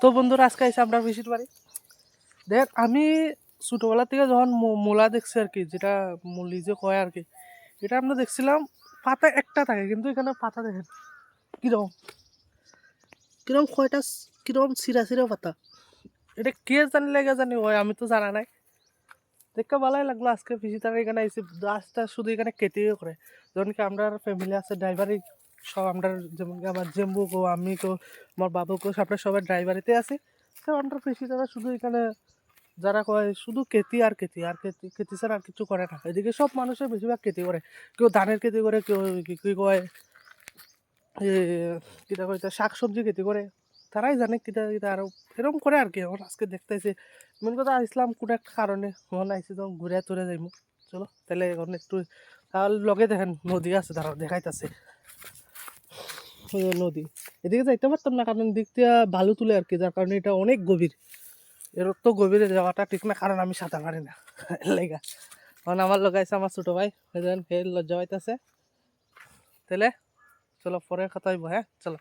তো বন্ধুরা আজকে এসে আমরা পিসির বাড়ি। দেখ আমি ছোটোবেলা থেকে যখন মূলা দেখছি আর কি, যেটা মুলি যে কয় আর কি, এটা আমরা দেখছিলাম পাতা একটা থাকে, কিন্তু এখানে পাতা দেখেন কিরকম কিরকম কয়টা কিরকম চিরা চিরা পাতা। এটা কে জানি লাগে জানি হয়, আমি তো জানা নাই। দেখতে ভালোই লাগলো আজকে পিসি তারা এখানে এসে রাস্তা শুধু এখানে কেটেও করে। যেমন কি আমরা ফ্যামিলি আছে ড্রাইভারই সব, আমরা যেমন কি আমার জেম্বু গো, আমি গো, আমার বাবু গো, আমরা সবাই ড্রাইভারিতে আছি। তো আমরা পিসি তারা শুধু এখানে যারা কয় শুধু খেতি আর খেতি আর খেতি খেতি ছাড়া আর কিছু করে না। এদিকে সব মানুষের বেশিরভাগ খেতি করে, কেউ ধানের খেতি করে, কেউ কি কয় কিটা কয় শাক সবজি খেতি করে। তারাই জানে কিটা কিটা আরো এরকম করে আর কি। এখন আজকে দেখতেছি মেন কথা আসলাম কোনো একটা কারণে, মন আইসি তখন ঘুরে তুলে যাইমু। চলো তাহলে এখন একটু, তাহলে লগে দেখেন নদী আছে, তারা দেখাইতেছে নদী। এদিকে যাইতে পারতাম না কারণ দিক দিয়ে বালু তুলে আর কি, যার কারণে এটা অনেক গভীর। এর তো গভীরে যাওয়াটা ঠিক না, কারণ আমি সাঁতার পারি না লেগা। কারণ আমার লগাইছে আমার ছোটো ভাই, হে লজ্জা পাইতেছে। তাহলে চলো পরে কথা হইব, হ্যাঁ চলো।